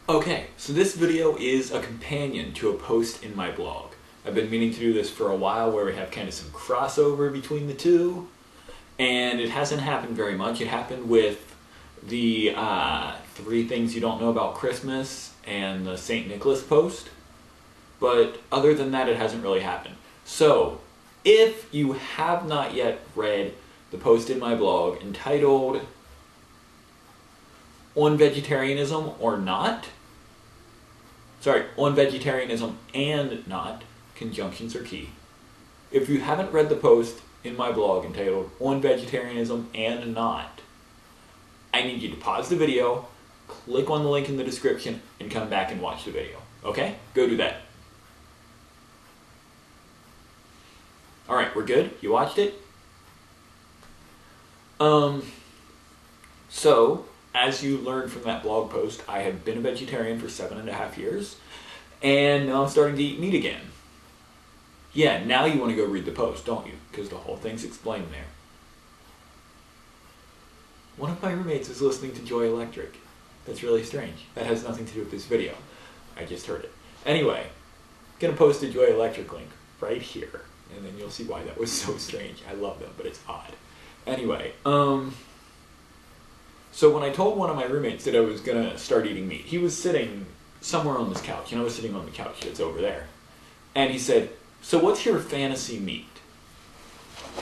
Okay, so this video is a companion to a post in my blog. I've been meaning to do this for a while where we have kind of some crossover between the two, and it hasn't happened very much. It happened with the 3 things you don't know about Christmas and the St. Nicholas post, but other than that it hasn't really happened. So, if you have not yet read the post in my blog entitled On Vegetarianism or Not, on vegetarianism and not, conjunctions are key. If you haven't read the post in my blog entitled On Vegetarianism and Not, I need you to pause the video, click on the link in the description, and come back and watch the video. Okay? Go do that. Alright, we're good? You watched it? So, as you learned from that blog post, I have been a vegetarian for 7.5 years, and now I'm starting to eat meat again. Yeah, now you want to go read the post, don't you? Because the whole thing's explained there. One of my roommates is listening to Joy Electric. That's really strange. That has nothing to do with this video. I just heard it. Anyway, I'm going to post a Joy Electric link right here, and then you'll see why that was so strange. I love them, but it's odd. Anyway, so when I told one of my roommates that I was going to start eating meat, he was sitting somewhere on this couch, and I was sitting on the couch that's over there. And he said, "So what's your fantasy meat?"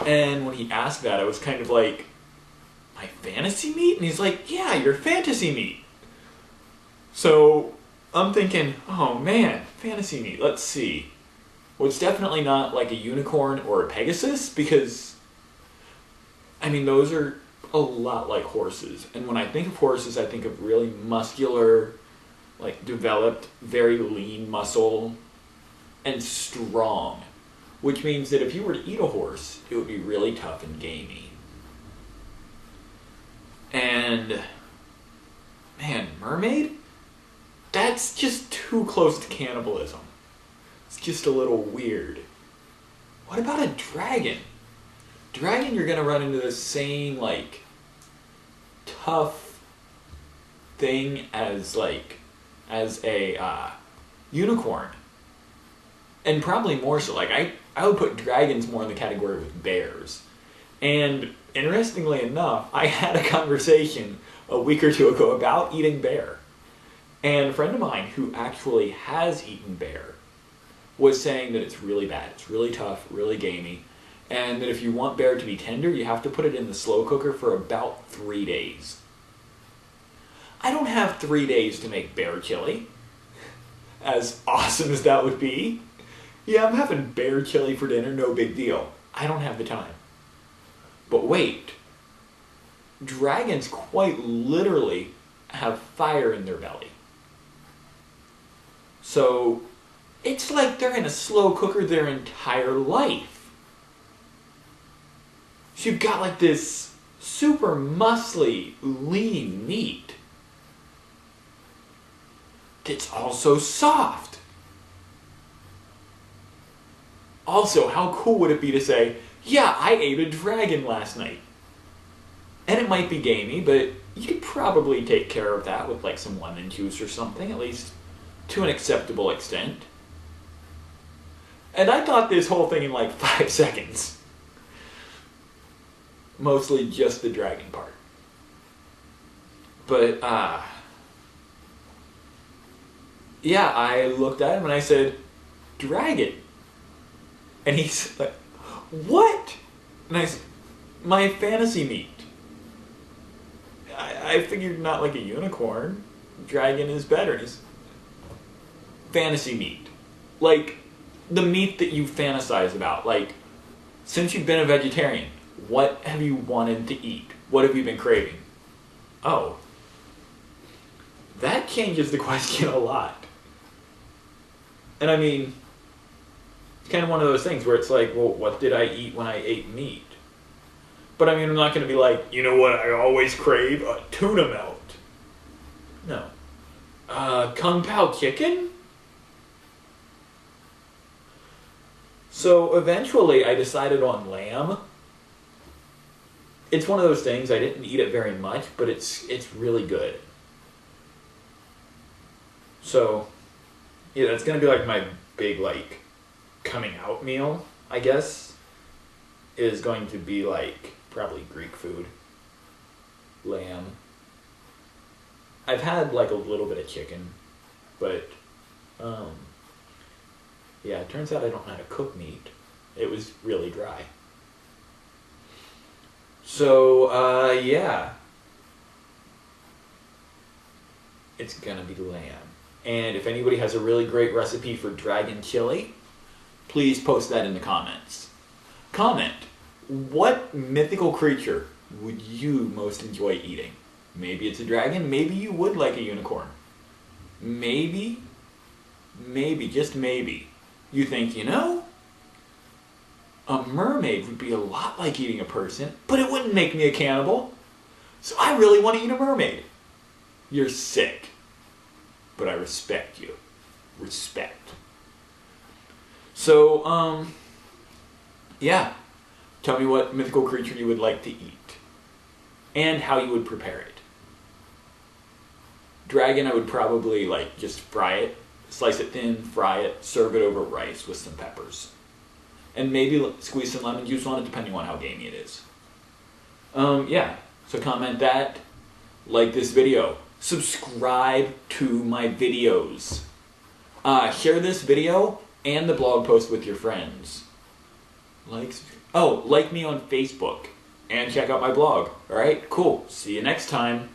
And when he asked that, I was kind of like, "My fantasy meat?" And he's like, "Yeah, your fantasy meat." So I'm thinking, oh man, fantasy meat, let's see. Well, it's definitely not like a unicorn or a Pegasus, because, I mean, those are a lot like horses. And when I think of horses, I think of really muscular, like developed, very lean muscle, and strong. Which means that if you were to eat a horse, it would be really tough and gamey. And, man, mermaid? That's just too close to cannibalism. It's just a little weird. What about a dragon? Dragon, you're gonna run into the same, like, tough thing as a unicorn. And probably more so. Like, I would put dragons more in the category with bears. And interestingly enough, I had a conversation a week or two ago about eating bear. And a friend of mine who actually has eaten bear was saying that it's really bad. It's really tough, really gamey. And that if you want bear to be tender, you have to put it in the slow cooker for about 3 days. I don't have 3 days to make bear chili. As awesome as that would be. Yeah, I'm having bear chili for dinner, no big deal. I don't have the time. But wait. Dragons quite literally have fire in their belly. So, it's like they're in a slow cooker their entire life. So you've got like this super muscly, lean meat that's also soft. Also, how cool would it be to say, yeah, I ate a dragon last night. And it might be gamey, but you could probably take care of that with like some lemon juice or something, at least to an acceptable extent. And I thought this whole thing in like 5 seconds. Mostly just the dragon part. But, yeah, I looked at him and I said, "Dragon." And he's like, "What?" And I said, "My fantasy meat." I figured not like a unicorn. Dragon is better. He's fantasy meat. Like, the meat that you fantasize about. Like, since you've been a vegetarian, what have you wanted to eat? What have you been craving? Oh. That changes the question a lot. And I mean, it's kind of one of those things where it's like, well, what did I eat when I ate meat? But I mean, I'm not going to be like, you know what I always crave? A tuna melt. No. Kung Pao chicken? So eventually I decided on lamb. It's one of those things, I didn't eat it very much, but it's really good. So, yeah, that's gonna be like my big, like, coming out meal, I guess, is going to be like probably Greek food. Lamb. I've had like a little bit of chicken, but um, yeah, it turns out I don't know how to cook meat. It was really dry. So, yeah. It's gonna be lamb. And if anybody has a really great recipe for dragon chili, please post that in the comments. Comment, what mythical creature would you most enjoy eating? Maybe it's a dragon, maybe you would like a unicorn. Maybe, just maybe, you think, you know, a mermaid would be a lot like eating a person, but it wouldn't make me a cannibal. So I really want to eat a mermaid. You're sick, but I respect you. Respect. So, yeah. Tell me what mythical creature you would like to eat. And how you would prepare it. Dragon, I would probably, like, just fry it. Slice it thin, fry it, serve it over rice with some peppers. And maybe squeeze some lemon juice on it, depending on how gamey it is. Yeah. So comment that. Like this video. Subscribe to my videos. Share this video and the blog post with your friends. Like me on Facebook and check out my blog. Alright, cool. See you next time.